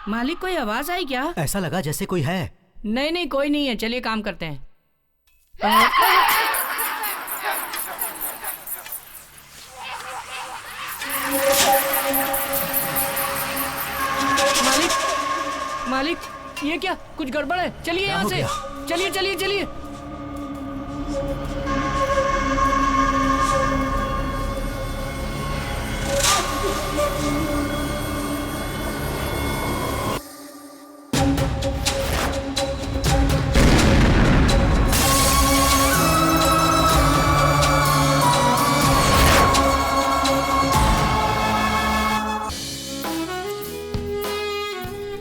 मालिक कोई आवाज आई क्या? ऐसा लगा जैसे कोई है। नहीं नहीं कोई नहीं है, चलिए काम करते हैं। मालिक मालिक ये क्या, कुछ गड़बड़ है, चलिए यहाँ से, चलिए चलिए चलिए।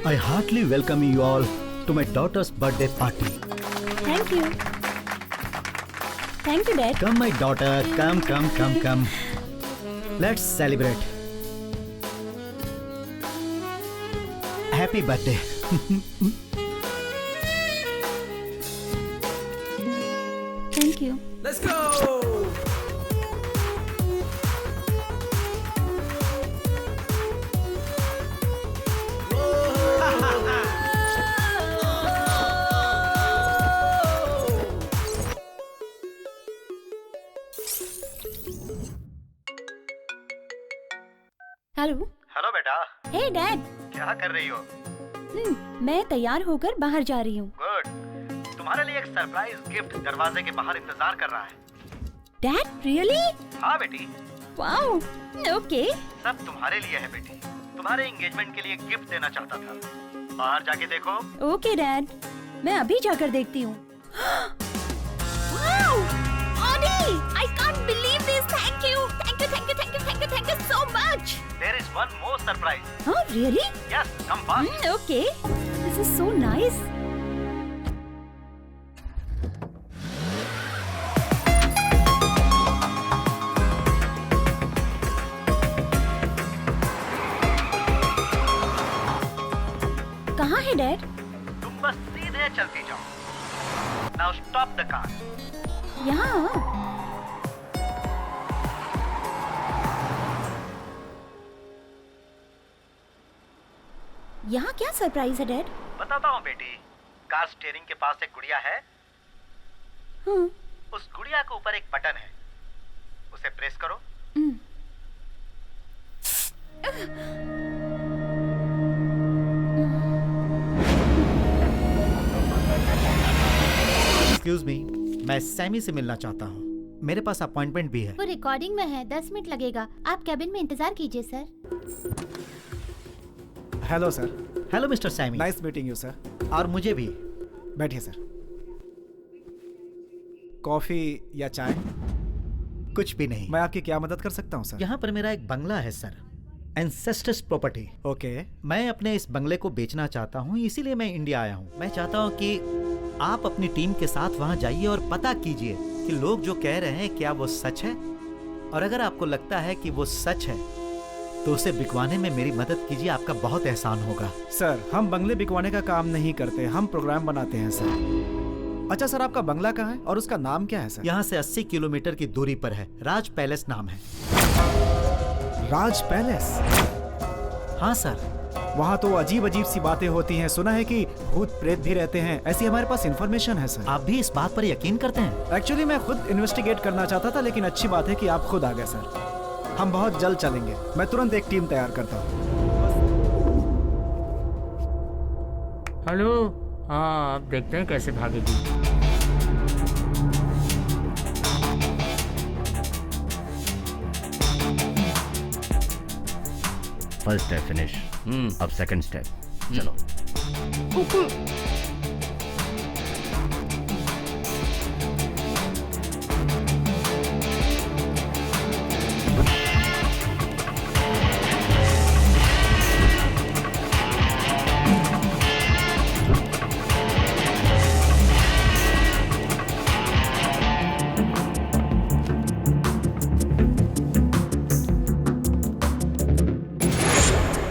I heartily welcome you all to my daughter's birthday party. Thank you. Thank you, Dad. Come, my daughter. Come. Let's celebrate. Happy birthday. Thank you. Let's go! Hello. Hello बेटा। हे डैड। क्या कर रही हो? मैं तैयार होकर बाहर जा रही हूँ। गुड। तुम्हारे लिए एक सरप्राइज गिफ्ट दरवाजे के बाहर इंतजार कर रहा है। Dad really? हाँ बेटी। वाओ। ओके। सब तुम्हारे लिए है बेटी। तुम्हारे एंगेजमेंट के लिए गिफ्ट देना चाहता था। बाहर जाके देखो। ओके डैड, मैं अभी जाकर देखती हूँ। Wow! Audi! I can't believe this. Thank you. Thank you so much. There is one more surprise. Oh, really? Yes, come fast. Okay. This is so nice. कहाँ है डैड? तुम बस सीधे चलती जाओ। Now stop the car. यहाँ? यहाँ क्या सरप्राइज है डैड? बताता हूँ बेटी। कार स्टीयरिंग के पास एक गुड़िया है। उस गुड़िया के ऊपर एक बटन है, उसे प्रेस करो। एक्सक्यूज मी, मैं सैमी से मिलना चाहता हूँ। मेरे पास अपॉइंटमेंट भी है। वो रिकॉर्डिंग में है, 10 मिनट लगेगा। आप कैबिन में इंतजार कीजिए sir. Hello sir. Hello mister Sammy. Nice meeting you sir. और मुझे भी। बैठिए सर। कॉफी या चाय? कुछ भी नहीं। मैं आपकी क्या मदद कर सकता हूँ सर? यहाँ पर मेरा एक बंगला है सर, एंसेस्टर्स प्रॉपर्टी। ओके। मैं अपने इस बंगले को बेचना चाहता हूँ, इसीलिए मैं इंडिया आया हूँ। मैं चाहता हूँ कि आप अपनी टीम के साथ वहाँ जाइए और पता कीजिए कि लोग जो कह रहे हैं क्या वो सच है, और अगर आपको लगता है कि वो सच है तो उसे बिकवाने में मेरी मदद कीजिए। आपका बहुत एहसान होगा। सर, हम बंगले बिकवाने का काम नहीं करते, हम प्रोग्राम बनाते हैं सर। अच्छा सर, आपका बंगला कहाँ है और उसका नाम क्या है सर? यहाँ से 80 किलोमीटर की दूरी पर है। राज पैलेस नाम है। राज पैलेस? हाँ सर। वहाँ तो अजीब अजीब सी बातें होती हैं। सुना है कि भूत प्रेत भी रहते हैं, ऐसी हमारे पास इन्फॉर्मेशन है सर। आप भी इस बात पर यकीन करते हैं? एक्चुअली मैं खुद इन्वेस्टिगेट करना चाहता था, लेकिन अच्छी बात है कि आप खुद आ गए सर। हम बहुत जल्द चलेंगे। मैं तुरंत एक टीम तैयार करता हूँ। हेलो। हाँ, अब देखते हैं कैसे भागेगी। First step finish. अब सेकंड स्टेप। चलो।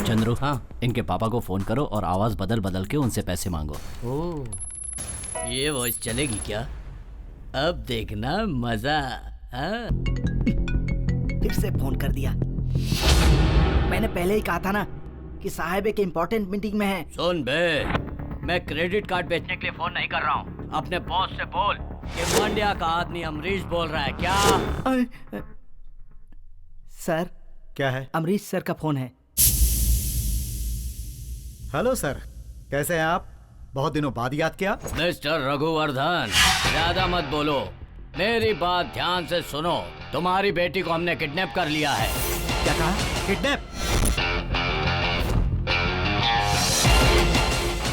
चंद्रू, हाँ, इनके पापा को फोन करो और आवाज बदल बदल के उनसे पैसे मांगो। ओह, ये वॉइस चलेगी क्या? अब देखना मजा। हाँ? फिर से फोन कर दिया। मैंने पहले ही कहा था ना कि साहब एक इम्पोर्टेंट मीटिंग में है। सुन बे, मैं क्रेडिट कार्ड बेचने के लिए फोन नहीं कर रहा हूँ। अपने बॉस से बोल कि मंडिया का आदमी अमरीश बोल रहा है क्या। सर क्या है? अमरीश सर का फोन है। हेलो सर, कैसे हैं आप? बहुत दिनों बाद याद किया। मिस्टर रघुवर्धन, ज्यादा मत बोलो, मेरी बात ध्यान से सुनो। तुम्हारी बेटी को हमने किडनैप कर लिया है। क्या कहा? किडनैप?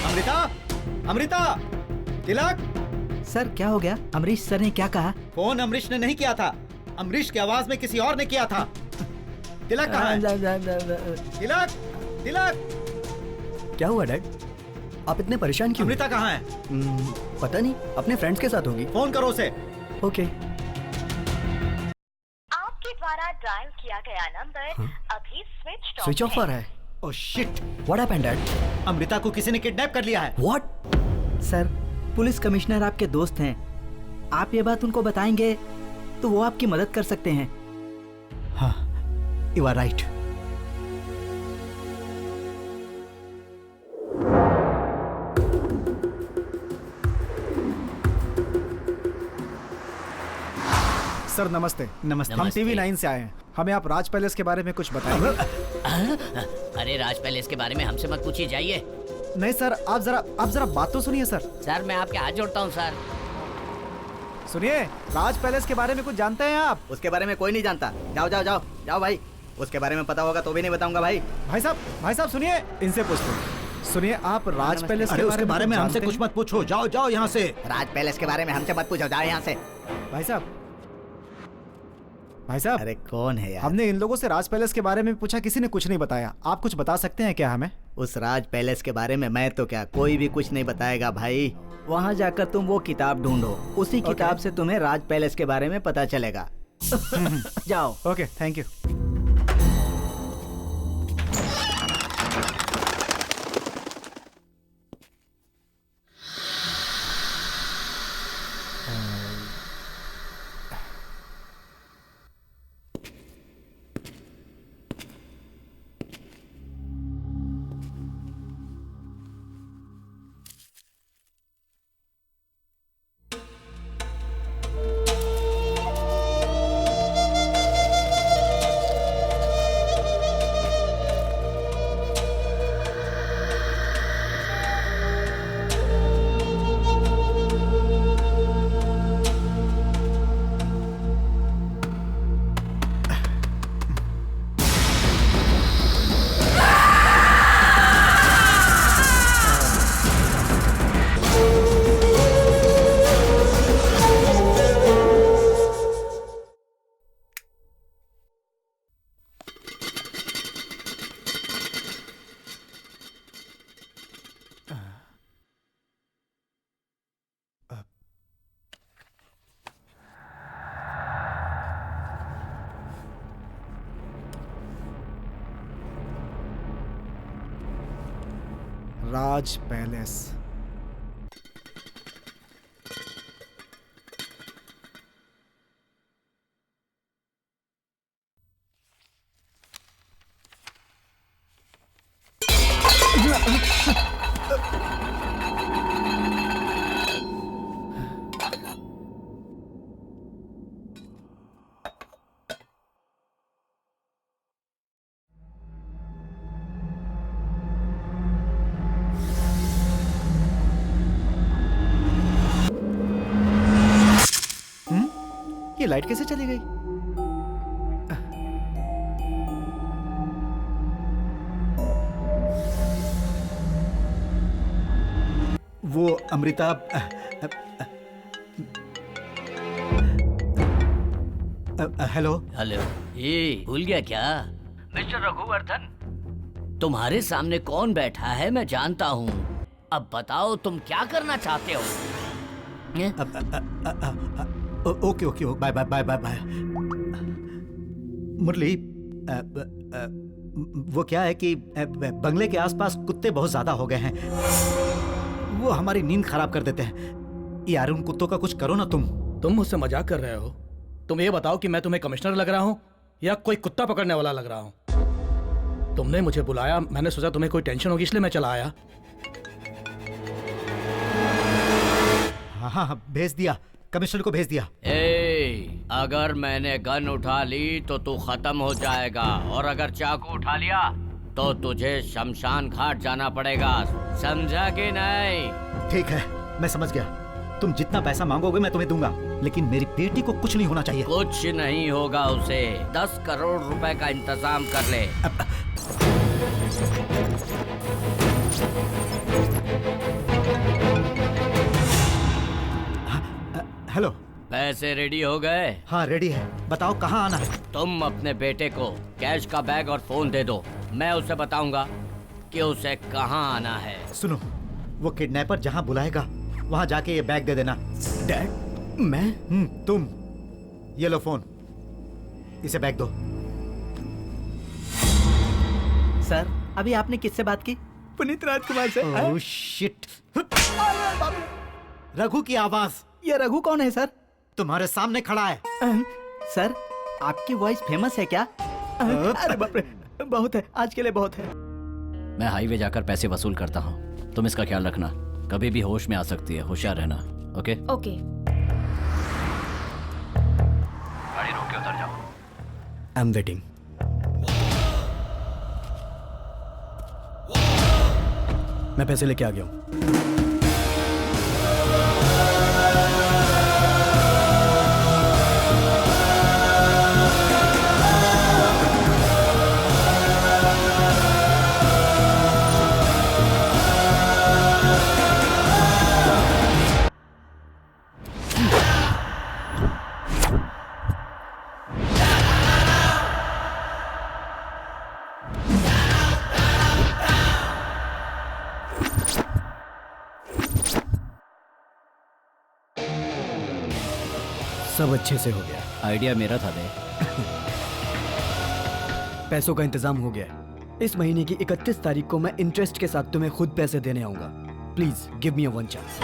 अमृता, अमृता, तिलक। सर क्या हो गया? अमरीश सर ने क्या कहा? फोन अमरीश ने नहीं किया था, अमरीश की आवाज में किसी और ने किया था। तिलक कहाँ है? तिलक, तिलक। क्या हुआ डैड? आप इतने परेशान क्यों? अमृता कहाँ है? पता नहीं, अपने फ्रेंड्स के साथ होगी। फोन करो उसे। ओके। आपके द्वारा डायल किया गया नंबर अभी स्विच ऑफ आ रहा है। Oh shit, what happened dad? Amrita को किसी ने किडनैप कर लिया है। व्हाट? सर पुलिस कमिश्नर आपके दोस्त हैं, आप ये बात उनको बताएंगे तो वो आपकी मदद कर सकते हैं। हाँ, यू आर राइट। सर नमस्ते। नमस्ते। हम टीवी 9 से आए हैं, हमें आप राज पैलेस के बारे में कुछ बताएंगे? अरे राज पैलेस के बारे में हमसे मत पूछिए, जाइए। नहीं सर, आप जरा बात तो सुनिए सर। सर मैं आपके हाथ जोड़ता हूँ सर। सुनिए, राज पैलेस के बारे में कुछ जानते हैं आप? उसके बारे में कोई नहीं जानता। जाओ जाओ जाओ जाओ भाई, उसके बारे में पता होगा तो भी नहीं बताऊंगा भाई। भाई साहब सुनिए, इनसे पूछते हैं। सुनिए, आप राज पैलेस अरे उसके बारे में हमसे कुछ मत पूछो, जाओ जाओ यहाँ से। राज पैलेस के बारे में हमसे मत पूछो, जाओ यहाँ से। भाई साहब, अरे कौन है यार? हमने इन लोगों से राज पैलेस के बारे में पूछा, किसी ने कुछ नहीं बताया। आप कुछ बता सकते हैं क्या हमें? उस राज पैलेस के बारे में मैं तो क्या, कोई भी कुछ नहीं बताएगा भाई। वहाँ जाकर तुम वो किताब ढूंढो, उसी किताब से तुम्हें राज पैलेस के बारे में पता चलेगा। जाओ। Okay, thank you. Raj palace. ये लाइट कैसे चली गई? वो अमृता हेलो। हेलो, ये भूल गया क्या? मिस्टर रघुवर्धन, तुम्हारे सामने कौन बैठा है मैं जानता हूँ। अब बताओ तुम क्या करना चाहते हो? Okay okay, bye bye bye bye bye. Murali, वो क्या है कि बंगले के आसपास कुत्ते बहुत ज्यादा हो गए हैं, वो हमारी नींद खराब कर देते हैं। यार उन कुत्तों का कुछ करो ना तुम। तुम मुझसे मजाक कर रहे हो? तुम ये बताओ कि मैं तुम्हें कमिश्नर लग रहा हूँ या कोई कुत्ता पकड़ने वाला लग रहा हूँ? तुमने मुझे बुलाया, मैंने सोचा तुम्हें कोई टेंशन होगी इसलिए मैं चला आया। हाँ हाँ हाँ, भेज दिया, कमिश्नर को भेज दिया। अगर मैंने गन उठा ली तो तू खत्म हो जाएगा, और अगर चाकू उठा लिया तो तुझे शमशान घाट जाना पड़ेगा, समझा कि नहीं? ठीक है, मैं समझ गया। तुम जितना पैसा मांगोगे मैं तुम्हें दूंगा, लेकिन मेरी बेटी को कुछ नहीं होना चाहिए। कुछ नहीं होगा उसे। 10 करोड़ रुपए का इंतजाम कर ले। हेलो, पैसे रेडी हो गए? हाँ रेडी है, बताओ कहाँ आना है? तुम अपने बेटे को कैश का बैग और फोन दे दो, मैं उसे बताऊंगा कि उसे कहाँ आना है। सुनो, वो किडनैपर जहाँ बुलाएगा वहाँ जाके ये बैग दे देना। डैड, मैं? तुम। ये लो फोन, इसे बैग दो। सर, अभी आपने किससे बात की? पुनीत राजकुमार से। Oh shit. रघु की आवाज। ये रघु कौन है सर? तुम्हारे सामने खड़ा है। सर, आपकी वॉइस फेमस है क्या? अरे बाप रे, बहुत है, आज के लिए बहुत है। मैं हाईवे जाकर पैसे वसूल करता हूँ, तुम इसका ख्याल रखना, कभी भी होश में आ सकती है, होशियार रहना। Okay okay. गाड़ी रोक के उतर जाओ। I am waiting. मैं पैसे लेके आ गया हूँ। सब अच्छे से हो गया। आइडिया मेरा था दे। पैसों का इंतजाम हो गया है। इस महीने की 31 तारीख को मैं इंटरेस्ट के साथ तुम्हें खुद पैसे देने आऊंगा। Please give me a one chance.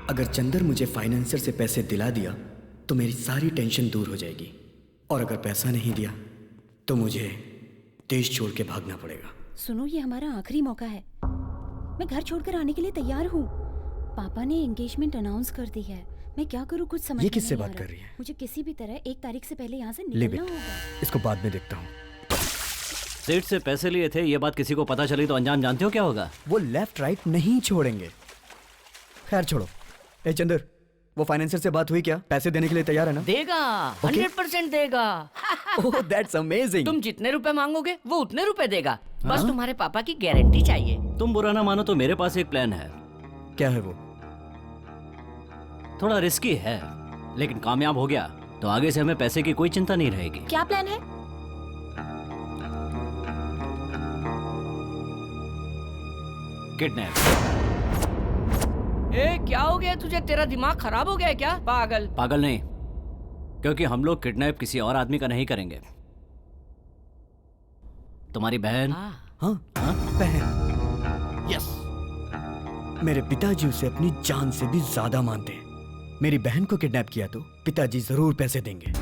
अगर चंदर मुझे फाइनेंसर से पैसे दिला दिया तो मेरी सारी टेंशन दूर हो जाएगी, और अगर पैसा नहीं दिया तो मुझे देश छोड़ के भागना पड़ेगा। सुनो, ये हमारा आखिरी मौका है। मैं घर छोड़कर आने के लिए तैयार हूँ। पापा ने एंगेजमेंट अनाउंस कर दी है। मैं क्या करूँ कुछ समझ ये किससे नहीं आ बात रहा। कर रही है? मुझे किसी भी तरह 1 तारीख से पहले यहाँ से Leave निकलना it. होगा। इसको बाद में देखता हूँ। सेठ से पैसे लिए थे, ये बात किसी को पता चली तो अंजाम जानते हो क्या होगा? वो लेफ्ट राइट नहीं छोड़ेंगे। खैर छोड़ो। ए चंदर, वो फाइनेंसर से बात हुई क्या? पैसे देने के लिए तैयार है ना? देगा, 100% देगा। Oh that's amazing. तुम जितने रुपए मांगोगे वो उतने रुपए देगा। बस तुम्हारे पापा की गारंटी चाहिए। तुम बुरा ना मानो तो मेरे पास एक प्लान है। क्या है वो? थोड़ा रिस्की है, लेकिन कामयाब हो गया तो आगे से हमें पैसे की कोई चिंता नहीं रहेगी। क्या प्लान है? किडनैप। क्या हो गया तुझे? तेरा दिमाग खराब हो गया है क्या? पागल। पागल नहीं, क्योंकि हम लोग किडनैप किसी और आदमी का नहीं करेंगे। तुम्हारी बहन। हाँ बहन। यस। मेरे पिताजी उसे अपनी जान से भी ज्यादा मानते हैं। मेरी बहन को किडनैप किया तो पिताजी जरूर पैसे देंगे।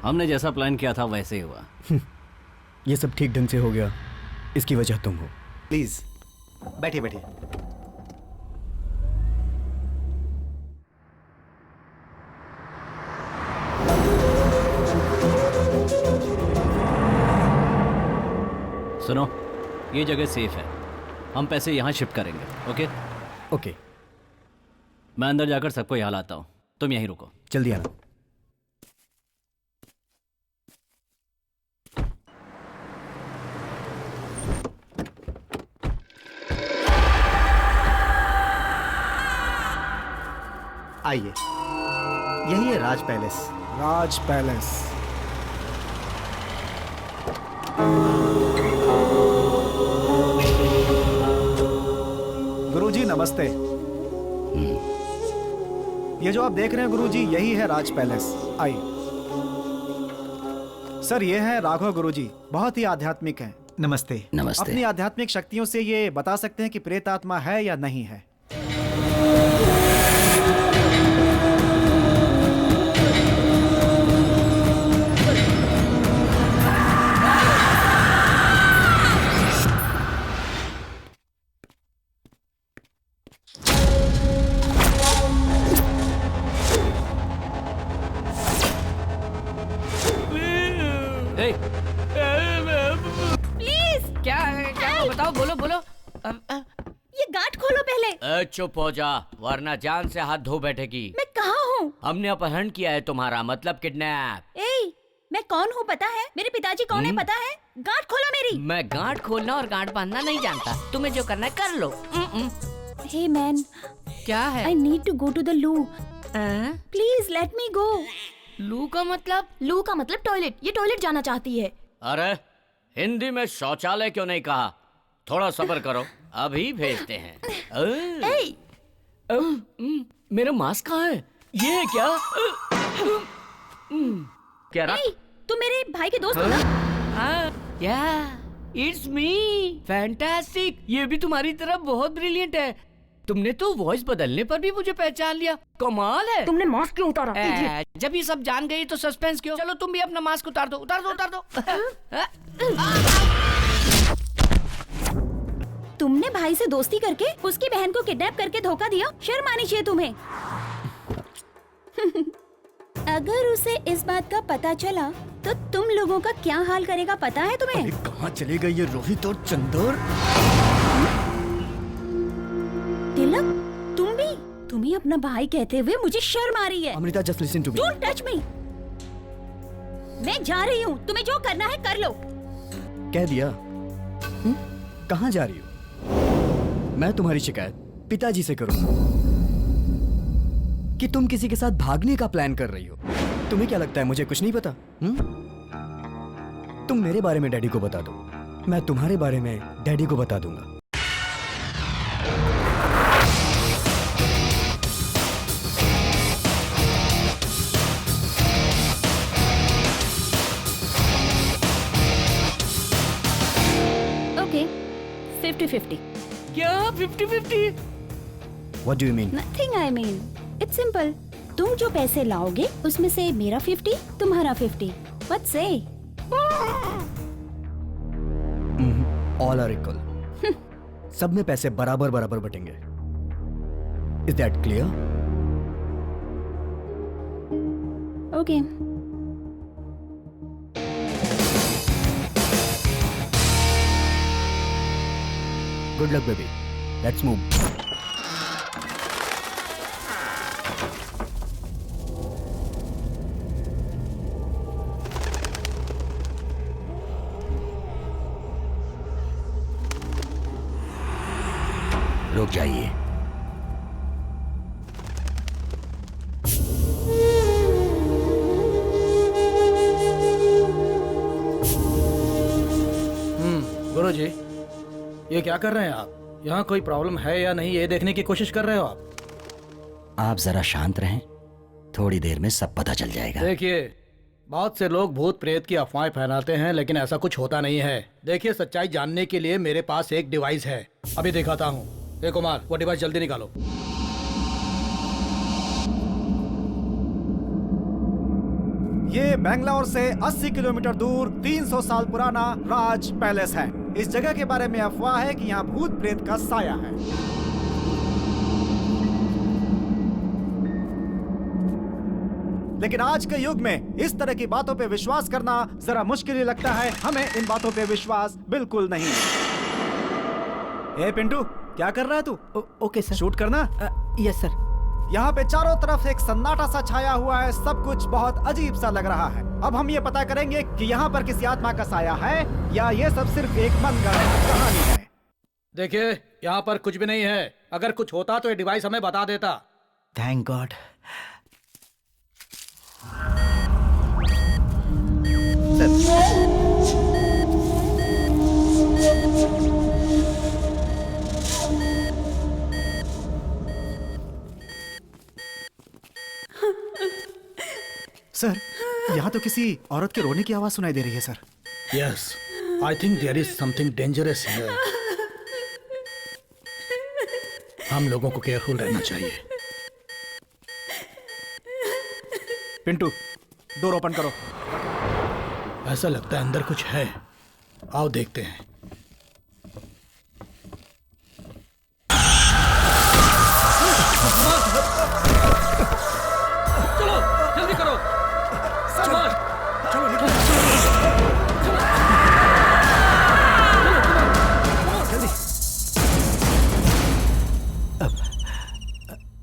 हमने जैसा प्लान किया था वैसे ही हुआ। ये सब ठीक ढंग से हो गया, इसकी वजह तुम हो। प्लीज बैठिए बैठिए। सुनो, ये जगह सेफ है, हम पैसे यहाँ शिफ्ट करेंगे। Okay okay. मैं अंदर जाकर सबको यहाँ लाता हूँ, तुम यहीं रुको। जल्दी आना। आइए, यही है राज पैलेस। राज पैलेस। गुरुजी नमस्ते। ये जो आप देख रहे हैं गुरुजी, यही है राज पैलेस। आइए सर, ये है राघव गुरुजी, बहुत ही आध्यात्मिक हैं। नमस्ते। नमस्ते। अपनी आध्यात्मिक शक्तियों से ये बता सकते हैं कि प्रेत आत्मा है या नहीं है। प्लीज क्या है, क्या हुआ? बताओ, बोलो बोलो। ये गांठ खोलो पहले। चुप हो जा, वरना जान से हाथ धो बैठेगी। मैं कहाँ हूँ? हमने अपहरण किया है तुम्हारा, मतलब किडनैप। ए, मैं कौन हूँ पता है? मेरे पिताजी कौन है पता है? गांठ खोलो मेरी। मैं गांठ खोलना और गांठ बांधना नहीं जानता, तुम्हें जो करना है कर लो। हे मैन, क्या है? I need to go to the loo, please let me go. Loo का मतलब? लू का मतलब टॉयलेट। ये टॉयलेट जाना चाहती है। अरे हिंदी में शौचालय क्यों नहीं कहा? थोड़ा सब्र करो, अभी भेजते हैं। मेरा मास्क कहाँ है? ये है क्या? क्या रहा? तुम मेरे भाई के दोस्त हो ना? या इट्स मी, फैंटास्टिक। ये भी तुम्हारी तरह बहुत ब्रिलियंट है। तुमने तो वॉइस बदलने पर भी मुझे पहचान लिया, कमाल है। तुमने मास्क क्यों उतारा? जब ये सब जान गई तो सस्पेंस क्यों? चलो तुम भी अपना मास्क उतार दो, उतार दो, उतार दो। तुमने भाई से दोस्ती करके उसकी बहन को किडनैप करके धोखा दिया, शर्म आनी चाहिए तुम्हें। अगर उसे इस बात का पता चला तो तुम लोगों का क्या हाल करेगा पता है तुम्हें? कहाँ चले गए ये रोहित और चंदर? तिलक, तुम ही अपना भाई कहते हुए मुझे शर्म आ रही है। Amrita, just listen to me. Don't touch me. मैं जा रही हूँ, तुम्हें जो करना है कर लो। कह दिया। कहाँ जा रही हो? मैं तुम्हारी शिकायत पिताजी से करूंगा कि तुम किसी के साथ भागने का प्लान कर रही हो। तुम्हें क्या लगता है मुझे कुछ नहीं पता? तुम मेरे बारे में डैडी को बता दो, मैं तुम्हारे बारे में डैडी को बता दूंगा। ओके, 50-50। क्या 50-50? What do you mean? Nothing I mean. It's simple. तुम जो पैसे लाओगे उसमें से मेरा 50, तुम्हारा 50. What say? All are equal. सब में पैसे बराबर बराबर बटेंगे। Is that clear? Okay. Good luck, baby. Let's move. रुक जाइए। गुरुजी, ये क्या कर रहे हैं आप? यहाँ कोई प्रॉब्लम है या नहीं ये देखने की कोशिश कर रहे हो आप? आप जरा शांत रहें, थोड़ी देर में सब पता चल जाएगा। देखिए, बहुत से लोग भूत प्रेत की अफवाहें फैलाते हैं, लेकिन ऐसा कुछ होता नहीं है। देखिए, सच्चाई जानने के लिए मेरे पास एक डिवाइस है, अभी दिखाता हूँ। ए कुमार, वो डिवाइस जल्दी निकालो। ये बेंगलोर से 80 किलोमीटर दूर 300 साल पुराना राज पैलेस है। इस जगह के बारे में अफवाह है कि यहाँ भूत प्रेत का साया है। लेकिन आज के युग में इस तरह की बातों पे विश्वास करना जरा मुश्किल ही लगता है। हमें इन बातों पे विश्वास बिल्कुल नहीं। ए पिंटू, क्या कर रहा है तू? Okay sir. शूट करना? Yes sir. यहाँ पे चारों तरफ एक सन्नाटा सा छाया हुआ है, सब कुछ बहुत अजीब सा लग रहा है। अब हम ये पता करेंगे कि यहाँ पर किसी आत्मा का साया है या ये सब सिर्फ एक मनगढ़ंत कहानी है। देखिए, यहाँ पर कुछ भी नहीं है। अगर कुछ होता तो ये डिवाइस हमें बता देता। Thank God. सर, यहाँ तो किसी औरत के रोने की आवाज सुनाई दे रही है sir. Yes, I think there is something dangerous here. हम लोगों को केयरफुल रहना चाहिए। पिंटू, डोर ओपन करो। ऐसा लगता है अंदर कुछ है। आओ देखते हैं। चलो जल्दी करो। चलो निकलो। जल्दी।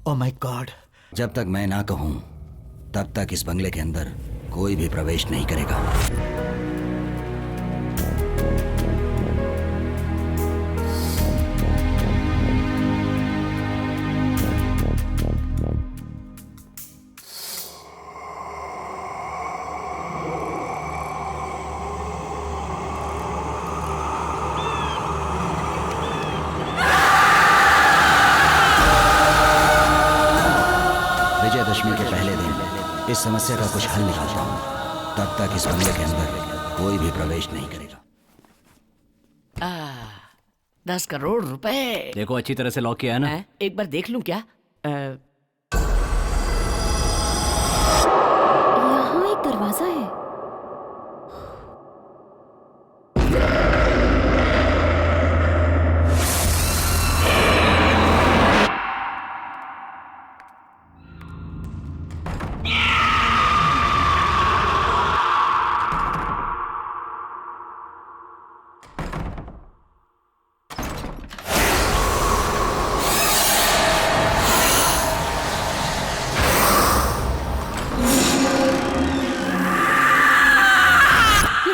Oh my God. जब तक मैं ना कहूं तब तक इस बंगले के अंदर कोई भी प्रवेश नहीं करेगा। विजयदशमी के पहले दिन इस समस्या का कुछ हल निकालता हूँ। तब तक इस बंगले के अंदर कोई भी प्रवेश नहीं करेगा। 10 करोड़ रुपए। देखो अच्छी तरह से लॉक किया है ना? एक बार देख लूं क्या? यहाँ एक दरवाजा है।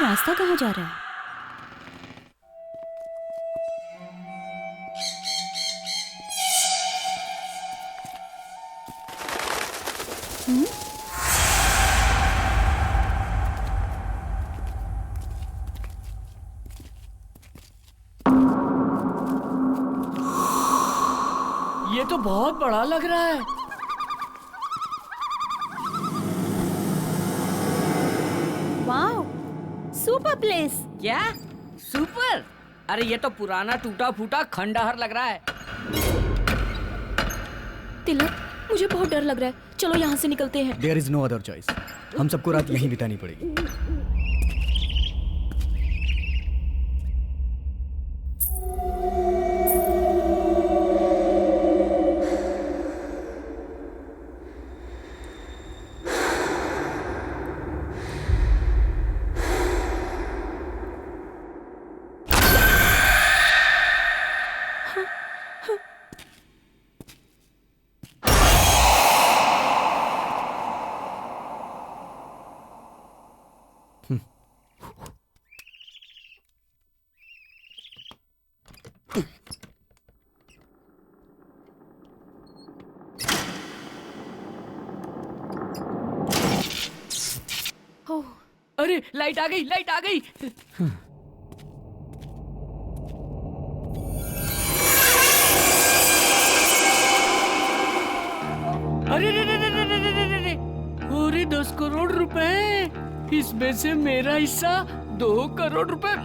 रास्ता कहाँ जा रहा है? ये तो बहुत बड़ा लग रहा है। Wow, super place. क्या सुपर? अरे ये तो पुराना टूटा फूटा खंडहर लग रहा है। तिलक, मुझे बहुत डर लग रहा है। चलो यहाँ से निकलते हैं। There is no other choice. हम सबको रात यहीं बितानी पड़ेगी। अरे लाइट आ गई, लाइट आ गई। अरे रे रे रे रे रे रे रे रे। अरे 10 करोड़ रुपए। इसमें से मेरा हिस्सा 2 करोड़ रुपए।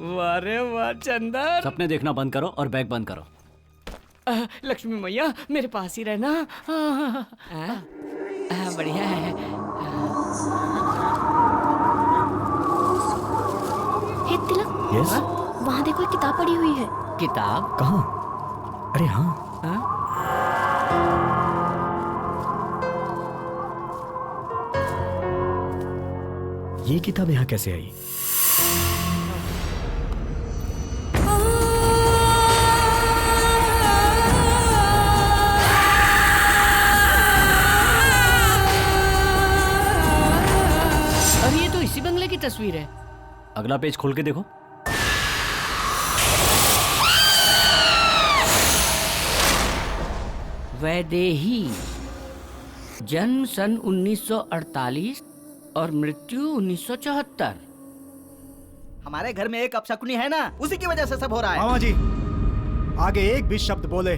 वाह रे वाह चंदर। सपने देखना बंद करो और बैग बंद करो। लक्ष्मी मैया मेरे पास ही रहना। बढ़िया है। हे तिलक, यस? वहाँ देखो, एक किताब पड़ी हुई है। किताब? कहाँ? अरे हाँ। ये किताब यहाँ कैसे आई? इसी बंगले की तस्वीर है। अगला पेज खोल के देखो। वैदेही, जन्म सन 1948 और मृत्यु 1974। हमारे घर में एक अपशकुनी है ना, उसी की वजह से सब हो रहा है। मामा जी, आगे एक भी शब्द बोले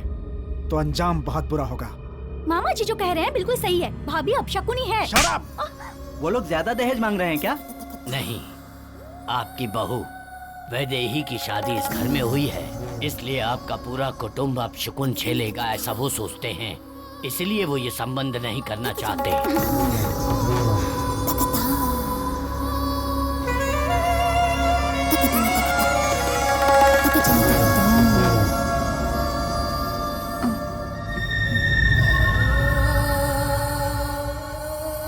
तो अंजाम बहुत बुरा होगा। मामा जी जो कह रहे हैं बिल्कुल सही है। भाभी अपशकुनी है। शराब। वो लोग ज्यादा दहेज मांग रहे हैं क्या? नहीं, आपकी बहू वैदेही की शादी इस घर में हुई है, इसलिए आपका पूरा कुटुंब अब शकुन झेलेगा, ऐसा वो सोचते हैं। इसलिए वो ये संबंध नहीं करना चाहते।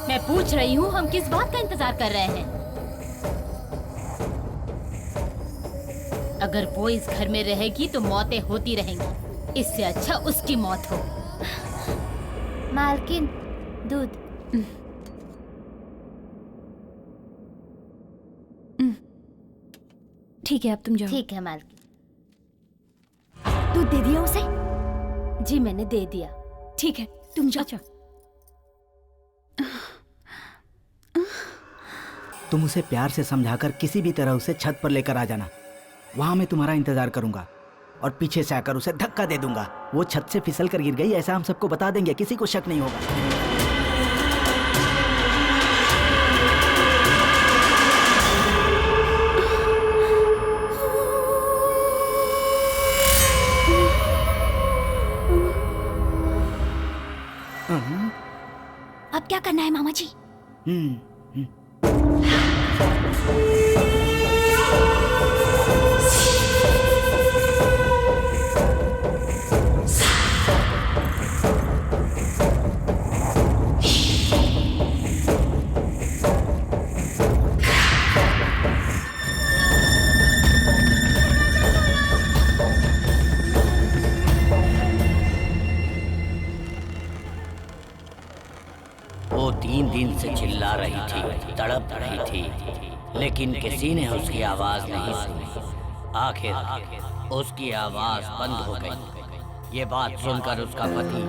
मैं पूछ रही हूँ हम किस बात का इंतजार कर रहे हैं? अगर वो इस घर में रहेगी तो मौतें होती रहेंगी, इससे अच्छा उसकी मौत हो। मालकिन, दूध। ठीक है, अब तुम जाओ। ठीक है मालकिन। दूध दे दिया उसे? जी मैंने दे दिया। ठीक है, तुम जाओ। अच्छा। तुम उसे प्यार से समझाकर किसी भी तरह उसे छत पर लेकर आ जाना। वहां मैं तुम्हारा इंतजार करूंगा और पीछे से आकर उसे धक्का दे दूंगा। वो छत से फिसल कर गिर गई, ऐसा हम सबको बता देंगे, किसी को शक नहीं होगा। अब क्या करना है मामा जी? वो 3 दिन से चिल्ला रही थी, तड़प रही थी, लेकिन किसी ने उसकी आवाज नहीं सुनी। आखिर उसकी आवाज बंद हो गई। ये बात सुनकर उसका पति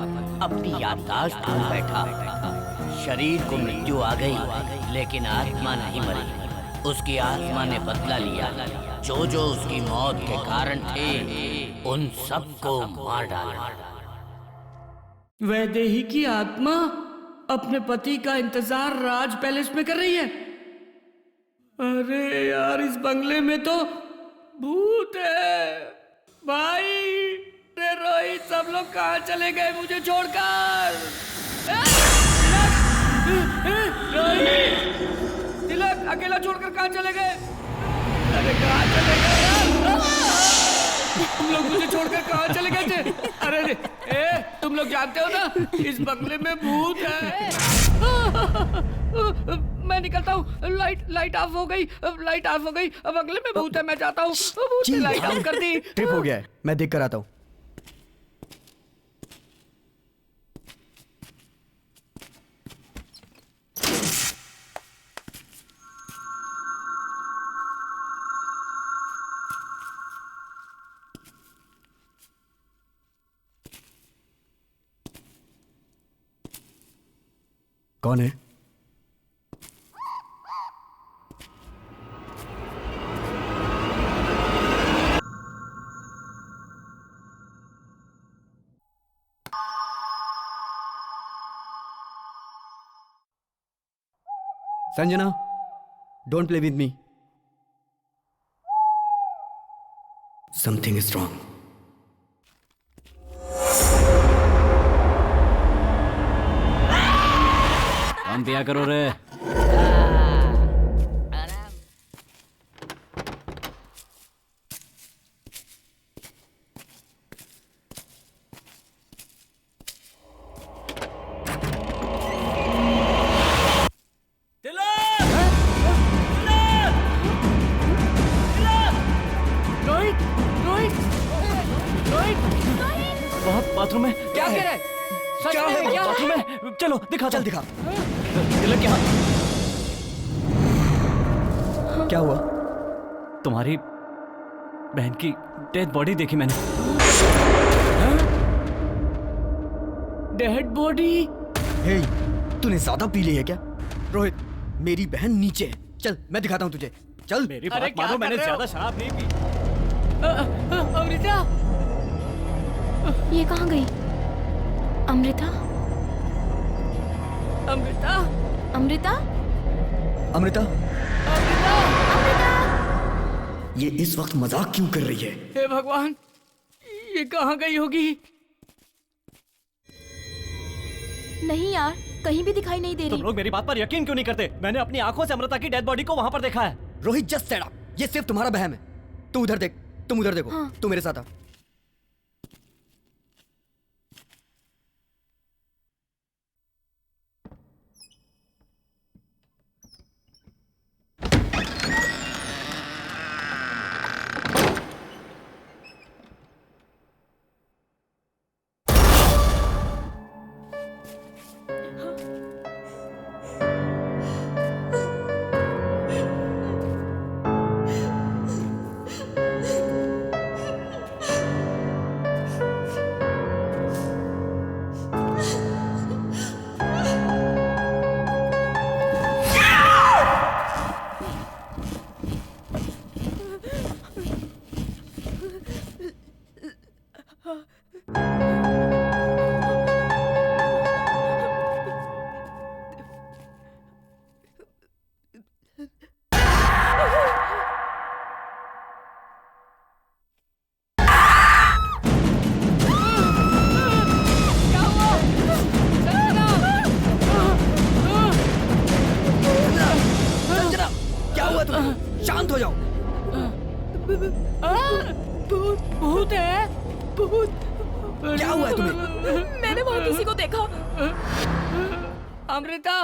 अपनी याददाश्त खो बैठा। शरीर को मृत्यु आ गई, लेकिन आत्मा नहीं मरी। उसकी आत्मा ने बदला लिया। जो जो उसकी मौत के कारण थे, उन सबको मार डाला। वैदेही की आत्मा अपने पति का इंतजार राज पैलेस में कर रही है। अरे यार, इस बंगले में तो भूत है। भाई, रे रोहित, सब लोग कहाँ चले गए मुझे छोड़कर? रोहित, तिलक, अकेला छोड़कर कहाँ चले गए? अरे कहाँ चले गए यार? तुम लोग मुझे छोड़कर कहाँ चले गए थे? अरे तुम लोग जानते हो ना, इस बंगले में भूत है। मैं निकलता हूँ। लाइट ऑफ हो गई। लाइट ऑफ हो गई। बंगले में भूत है, मैं जाता हूँ। भूत ने लाइट ऑफ कर दी। ट्रिप हो गया है, मैं देख कर आता हूँ। कौन है? Sanjana, don't play with me. Something is wrong. काम पिया करो रे। बाथरूम में क्या कह रहा है? सच क्या में है? क्या बाथरूम है? में चलो दिखा, चल दिखा। तिलक क्या? क्या हुआ? तुम्हारी बहन की डेड बॉडी देखी मैंने। Dead body? हे, तूने ज्यादा पी ली है क्या? रोहित, मेरी बहन नीचे है। चल मैं दिखाता हूँ तुझे। चल। मेरी बात मानो, मैंने ज्यादा शराब नहीं पी। अमृता, ये कहाँ गई? अमृता अमृता अमृता अमृता, अमृता ये इस वक्त मजाक क्यों कर रही है? हे भगवान, ये कहाँ गई होगी? नहीं यार, कहीं भी दिखाई नहीं दे रही। तुम लोग मेरी बात पर यकीन क्यों नहीं करते? मैंने अपनी आंखों से अमृता की डेड बॉडी को वहां पर देखा है। Rohit, just set up. ये सिर्फ तुम्हारा वहम है। तू उधर देख, तुम उधर देखो। हाँ। तू मेरे साथ आ। शांत हो जाओ। भूत भूत है, भूत। क्या हुआ है तुम्हें? मैंने वहाँ किसी को देखा। अमृता,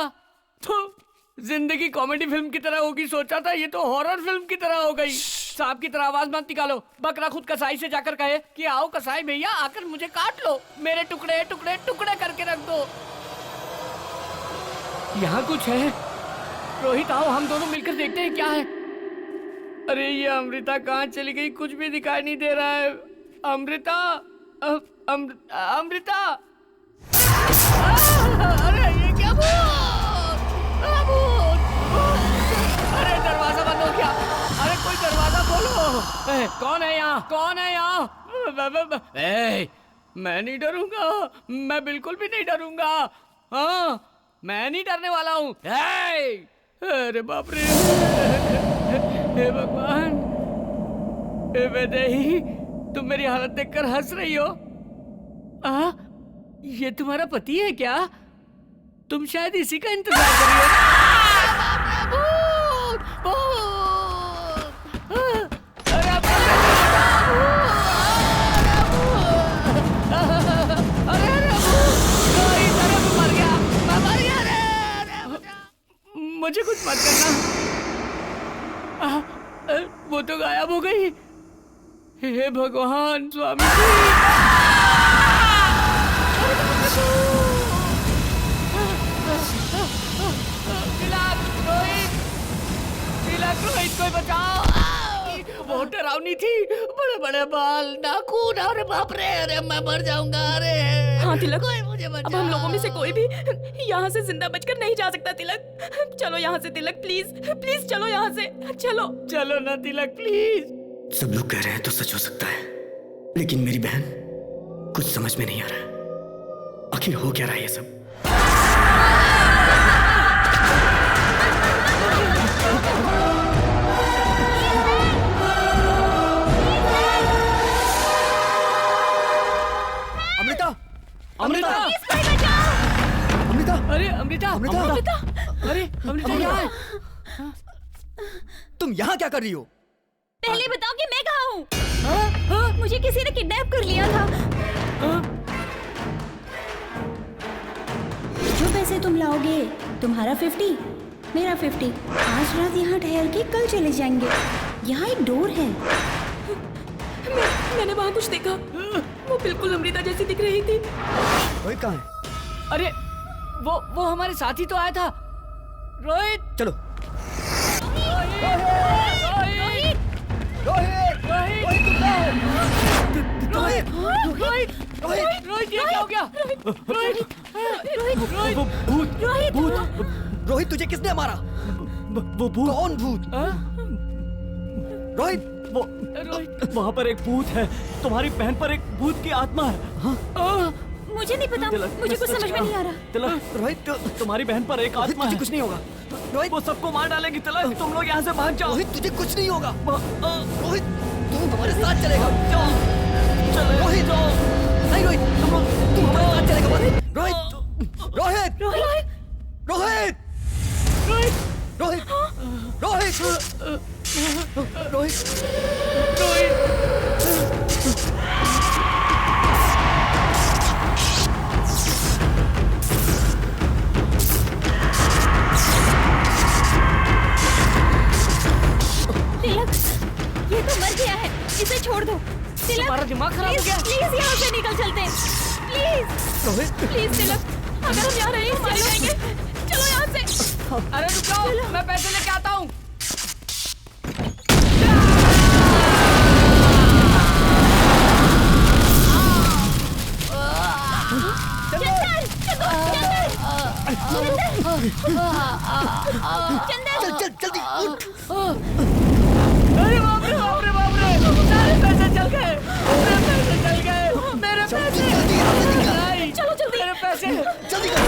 तो जिंदगी कॉमेडी फिल्म की तरह होगी सोचा था, ये तो हॉरर फिल्म की तरह हो गई। सांप की तरह आवाज मत निकालो। बकरा खुद कसाई से जाकर कहे कि आओ कसाई भैया, आकर मुझे काट लो, मेरे टुकड़े टुकड़े टुकड़े करके रख दो। यहाँ कुछ है। रोहित आओ, हम दोनों मिलकर देखते हैं क्या है। अरे ये अमृता कहाँ चली गई? कुछ भी दिखाई नहीं दे रहा है। अमृता, अमृता, अरे ये क्या भूत? अरे दरवाजा बंद हो गया। अरे कोई दरवाजा खोलो। कौन है यहाँ? कौन है यहाँ? मैं नहीं डरूंगा, मैं बिल्कुल भी नहीं डरूंगा। हाँ, मैं नहीं डरने वाला हूँ। अरे बाप रे, हे भगवान, हे वैदेही, तुम मेरी हालत देखकर हंस रही हो? ये तुम्हारा पति है क्या? तुम शायद इसी का इंतजार कर रही हो। मुझे कुछ मत करना। वो तो गायब हो गई। हे भगवान, स्वामी रोहित, कोई बचाओ। बहुत डरावनी थी, बड़े बड़े बाल, नाखून, अरे बाप रे, अरे मैं मर जाऊंगा। अरे हाँ तिलक, मुझे अब हम लोगों में से कोई भी यहाँ से जिंदा बचकर नहीं जा सकता। तिलक चलो यहाँ से, तिलक प्लीज प्लीज चलो यहाँ से, चलो चलो ना तिलक प्लीज। सब लोग कह रहे हैं तो सच हो सकता है, लेकिन मेरी बहन, कुछ समझ में नहीं आ रहा। आखिर हो क्या रहा है ये सब? अमृता, अमृता, अमृता, अरे अमृता, अमृता, अरे अमृता क्या है? तुम यहाँ क्या कर रही हो? पहले बताओ कि मैं कहाँ हूँ? मुझे किसी ने किडनैप कर लिया था। जो पैसे तुम लाओगे, तुम्हारा 50, मेरा 50। आज रात यहाँ ठहर के कल चले जाएंगे। यहाँ एक डोर है। मैंने वहाँ कुछ देखा, वो बिल्कुल अमृता जैसी दिख रही थी। रोहित कहाँ है? अरे वो हमारे साथ ही तो आया था। रोहित, चलो। रोहित, ये क्या हो गया? रोहित, तुझे किसने मारा? वो भूत। कौन भूत? रोहित, वहाँ पर एक भूत है। तुम्हारी बहन पर एक भूत की आत्मा है। हाँ? मुझे नहीं पता, मुझे कुछ समझ में नहीं आ रहा। तिलक, रोहित, तुम्हारी बहन पर एक आत्मा है। कुछ नहीं होगा रोहित, वो सबको मार डालेगी। तिलक, तुम लोग यहाँ से भाग जाओ। रोहित तुझे कुछ नहीं होगा। रोहित तू हमारे साथ चलेगा। रोहित नहीं, रोहित तू हमारे साथ चलेगा। रोहित रोहित रोहित रोहित रोहित रोहित तिलक, ये तो मर गया है, इसे छोड़ दो। तिलक, तुम्हारा दिमाग खराब हो गया। प्लीज यहाँ से निकल चलते हैं, प्लीज। रोहित प्लीज तिलक, अगर हम यहाँ रहे मर जाएंगे। चलो यहाँ से। अरे रुक जाओ, मैं पैसे लेके आता हूँ। चल जल्दी उठ। अरे बाप रे बाप रे बाप रे, सारे पैसे चल गए, मेरे पैसे चल गए, मेरे पैसे। चलो जल्दी, मेरे पैसे जल्दी कर।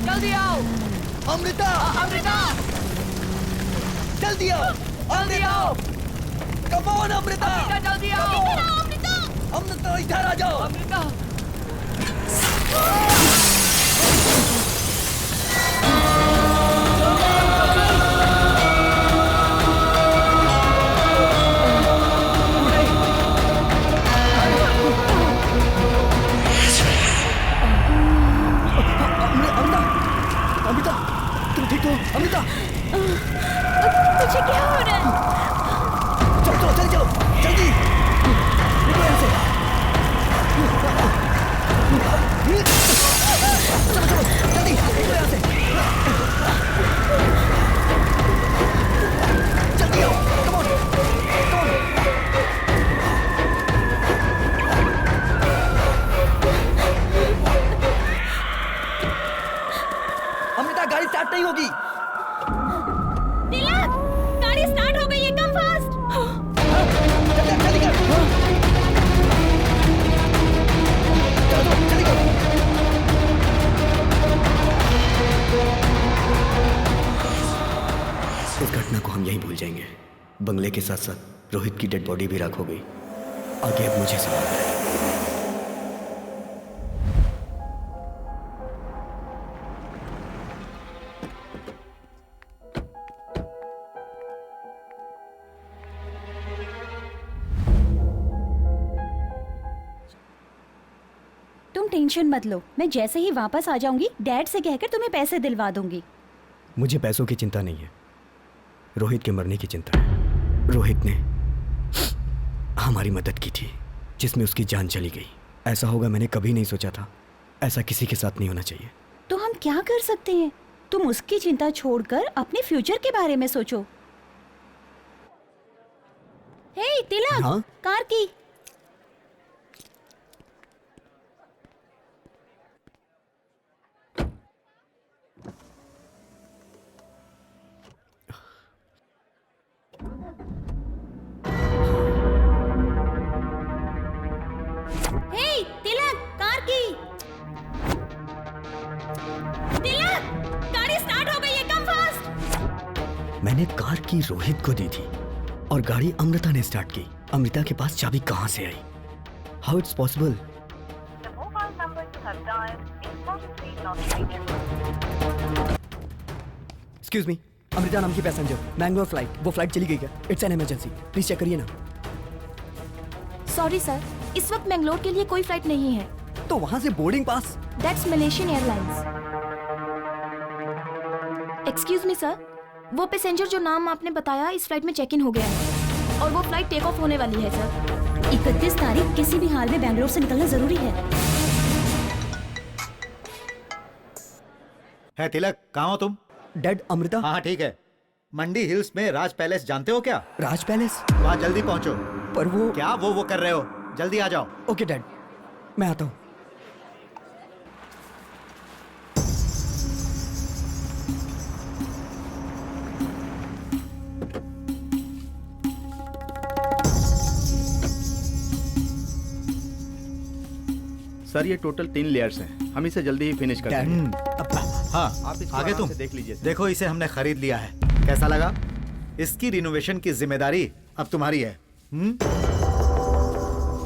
जल्दी अमृता, अमृता, जल्दी आओ, जल्दी आओ, कम ऑन अमृता, जल्दी आओ, अमृता इधर आ जाओ। अमृता। अमृता तुम ठीक हो? अमृता तुझे क्या हो रहा है? चलो चलो चलो जल्दी निकलो यहाँ से। चलो चलो जल्दी निकलो यहाँ से। जल्दी आओ, come on come on. Amrita गाड़ी स्टार्ट नहीं होगी। तिलक, गाड़ी स्टार्ट हो गई है, कम फास्ट। जल्दी कर। चलो जल्दी करो। इस घटना को हम यहीं भूल जाएंगे। बंगले के साथ साथ रोहित की डेड बॉडी भी राख हो गई। आगे अब मुझे संभालना है। तुम टेंशन मत लो, मैं जैसे ही वापस आ जाऊंगी डैड से कहकर तुम्हें पैसे दिलवा दूंगी। मुझे पैसों की चिंता नहीं है, रोहित के मरने की चिंता है। रोहित ने हमारी मदद की थी जिसमें उसकी जान चली गई। ऐसा होगा मैंने कभी नहीं सोचा था। ऐसा किसी के साथ नहीं होना चाहिए। तो हम क्या कर सकते हैं? तुम उसकी चिंता छोड़कर अपने फ्यूचर के बारे में सोचो। हे तिलक, हाँ? कार की। हे तिलक, कार की। तिलक, गाड़ी स्टार्ट हो गई है, कम फास्ट। मैंने कार की रोहित को दी थी और गाड़ी अमृता ने स्टार्ट की। अमृता के पास चाबी कहाँ से आई? How it's possible? Excuse me, Amrita नाम की पैसेंजर, मैंगलोर फ्लाइट, वो फ्लाइट चली गई क्या? It's an emergency, please check करिए ना। सॉरी सर, इस वक्त मैंगलोर के लिए कोई फ्लाइट नहीं है। तो वहाँ से boarding pass? That's Malaysian airlines. Excuse me sir, वो पैसेंजर जो नाम आपने बताया इस फ्लाइट में चेक इन हो गया है और वो फ्लाइट टेक ऑफ होने वाली है सर। 31 तारीख किसी भी हाल में बैंगलोर से निकलना जरूरी है तिलक, कहाँ हो तुम? डैड, अमृता? हाँ ठीक है। मंडी हिल्स में राज पैलेस जानते हो क्या? राज पैलेस? वहाँ जल्दी पहुँचो। पर वो क्या वो कर रहे हो? जल्दी आ जाओ। ओके डैड, मैं आता हूँ। सर ये टोटल 3 लेयर्स हैं, हम इसे जल्दी ही फिनिश कर देंगे। हाँ आप इसको आगे आराम तुम से देख लीजिए। देखो, इसे हमने खरीद लिया है, कैसा लगा? इसकी रिनोवेशन की जिम्मेदारी अब तुम्हारी है।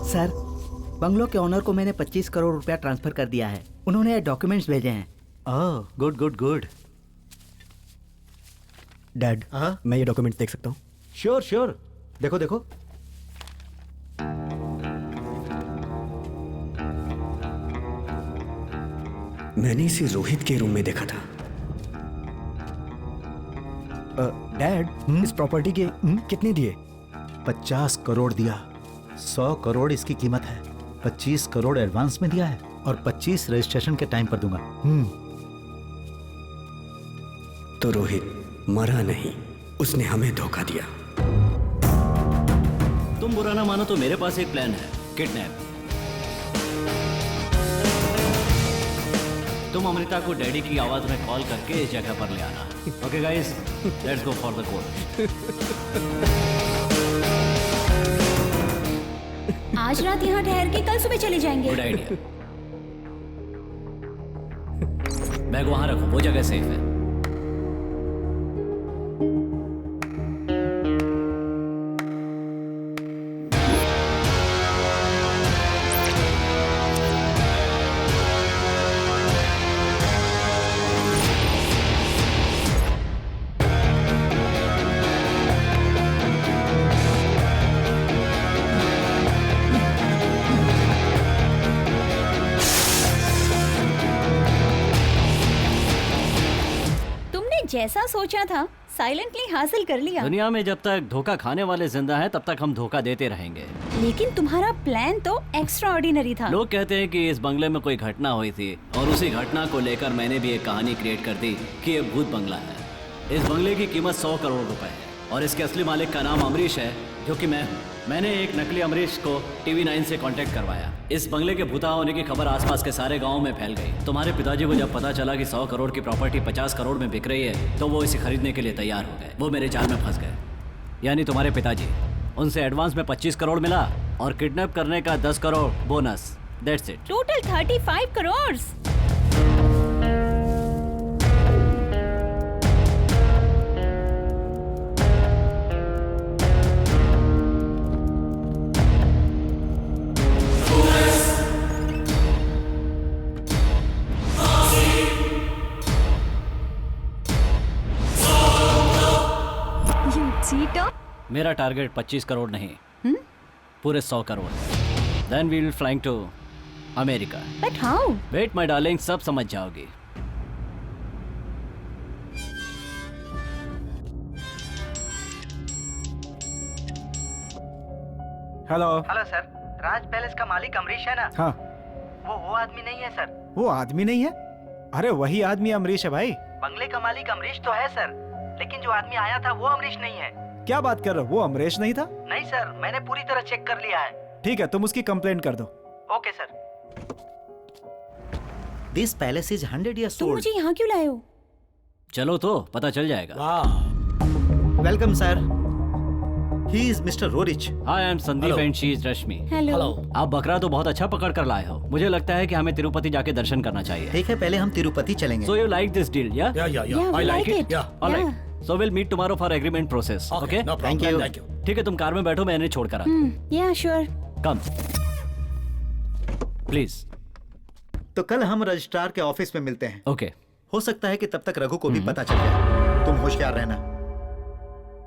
सर, बंगलो के ओनर को मैंने 25 करोड़ रुपया ट्रांसफर कर दिया है। उन्होंने डॉक्यूमेंट्स भेजे हैं। ओह, गुड गुड गुड। डैड, मैं ये डॉक्यूमेंट देख सकता हूँ? श्योर श्योर, देखो देखो। मैंने इसे रोहित के रूम में देखा था। डैड, इस प्रॉपर्टी के कितने दिए? 50 करोड़ दिया। 100 करोड़ इसकी कीमत है। 25 करोड़ एडवांस में दिया है और 25 रजिस्ट्रेशन के टाइम पर दूंगा। तो रोहित मरा नहीं, उसने हमें धोखा दिया। तुम बुरा ना मानो तो मेरे पास एक प्लान है, किडनैप। तुम अमृता को डैडी की आवाज में कॉल करके इस जगह पर ले आना। Okay guys, let's go for the court. आज रात यहाँ ठहर के कल सुबह चले जाएंगे। Good idea. बैग वहां रखो, वो जगह सेफ है। जैसा सोचा था साइलेंटली हासिल कर लिया। दुनिया में जब तक धोखा खाने वाले जिंदा हैं तब तक हम धोखा देते रहेंगे। लेकिन तुम्हारा प्लान तो एक्स्ट्राऑर्डिनरी था। लोग कहते हैं कि इस बंगले में कोई घटना हुई थी और उसी घटना को लेकर मैंने भी एक कहानी क्रिएट कर दी कि ये भूत बंगला है। इस बंगले की कीमत 100 करोड़ रुपए है और इसके असली मालिक का नाम अमरीश है, जो कि मैं हूँ। मैंने एक नकली अमरीश को TV9 से कांटेक्ट करवाया। इस बंगले के भूता होने की खबर आसपास के सारे गांव में फैल गई। तुम्हारे पिताजी को जब पता चला कि 100 करोड़ की प्रॉपर्टी 50 करोड़ में बिक रही है तो वो इसे खरीदने के लिए तैयार हो गए। वो मेरे जाल में फंस गए, यानी तुम्हारे पिताजी। उनसे एडवांस में 25 करोड़ मिला और किडनैप करने का 10 crore bonus. That's it. Total 35 crore. मेरा टारगेट 25 करोड़ नहीं, पूरे 100 crore. Then we will flying to America. But how? Wait my darling, सब समझ जाओगी। Hello hello sir, Raj palace का मालिक अमरीश है ना? हाँ। वो आदमी नहीं है सर। वो आदमी नहीं है? अरे वही आदमी अमरीश है भाई। बंगले का मालिक अमरीश तो है सर, लेकिन जो आदमी आया था वो अमरीश नहीं है। क्या बात कर रहे हो? वो अमरीश नहीं था? नहीं सर, मैंने पूरी तरह चेक कर लिया है। ठीक है, तुम उसकी कंप्लेंट कर दो। Okay sir. This palace is 100 years तुम old। मुझे यहाँ क्यों लाए हो? चलो तो पता चल जाएगा। Welcome sir. He is mister Roerich. Hi, I am Sandeep and she is Rashmi. Hello. आप बकरा तो बहुत अच्छा पकड़ कर लाए हो। मुझे लगता है कि हमें तिरुपति जाके दर्शन करना चाहिए। ठीक है, पहले हम तिरुपति चलेंगे। So you like this deal, yeah? Yeah, we like it. All right. So we'll meet tomorrow for agreement process. Okay? Thank you. ठीक है, तुम कार में बैठो, मैं इन्हें छोड़ कर आता हूँ। Yeah, sure. Come. प्लीज। तो कल हम रजिस्ट्रार के ऑफिस में मिलते हैं। ओके। हो सकता है कि तब तक रघु को भी पता चल जाए। तुम होशियार रहना।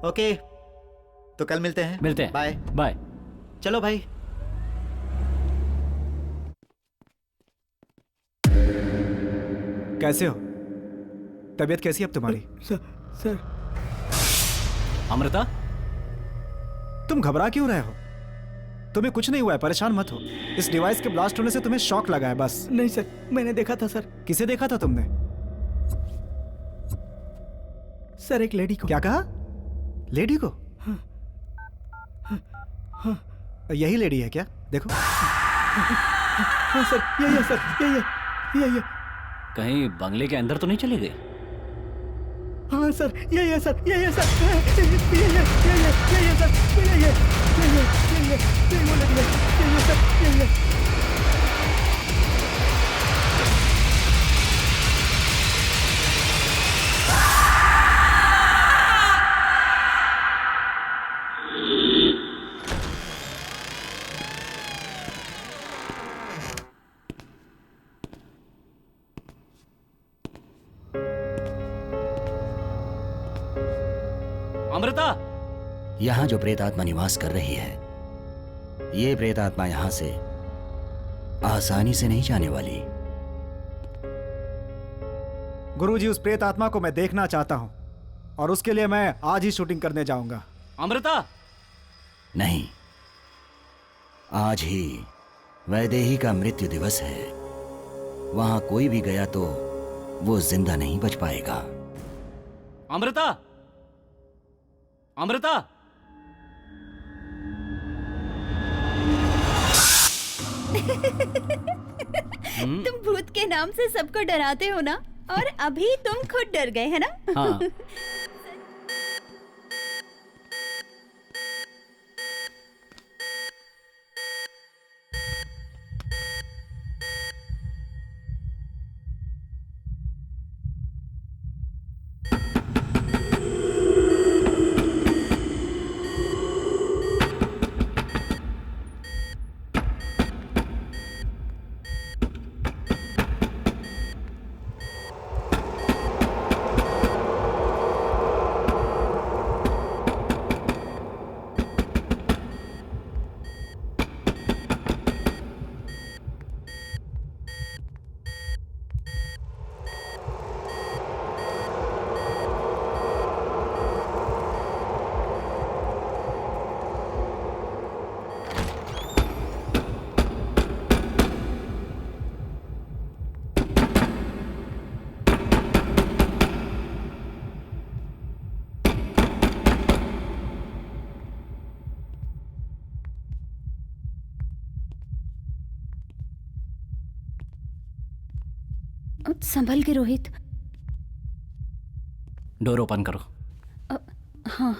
ओके, तो कल मिलते हैं। Bye bye. चलो भाई। कैसे हो? तबीयत कैसी है अब तुम्हारी? सर। अमृता, तुम घबरा क्यों रहे हो? तुम्हें कुछ नहीं हुआ है, परेशान मत हो। इस डिवाइस के ब्लास्ट होने से तुम्हें शॉक लगा है बस। नहीं सर, मैंने देखा था सर। किसे देखा था तुमने? सर, एक लेडी को। क्या कहा? लेडी को? यही लेडी है क्या? देखो। हाँ सर, यही है सर, यही है। कहीं बंगले के अंदर तो नहीं चली गई? हाँ सर, यही है सर, यही है सर, यही है सर, यही है वो लगी है, यही है सर, यही है। अमृता, यहाँ जो प्रेत आत्मा निवास कर रही है, ये प्रेत आत्मा यहाँ से आसानी से नहीं जाने वाली। गुरुजी, उस प्रेत आत्मा को मैं देखना चाहता हूँ और उसके लिए मैं आज ही शूटिंग करने जाऊंगा। अमृता, नहीं, आज ही वैदेही का मृत्यु दिवस है। वहां कोई भी गया तो वो जिंदा नहीं बच पाएगा। अमृता, अमृता। तुम भूत के नाम से सबको डराते हो ना, और अभी तुम खुद डर गए है ना? हाँ। संभल के रोहित। डोर ओपन करो। हाँ।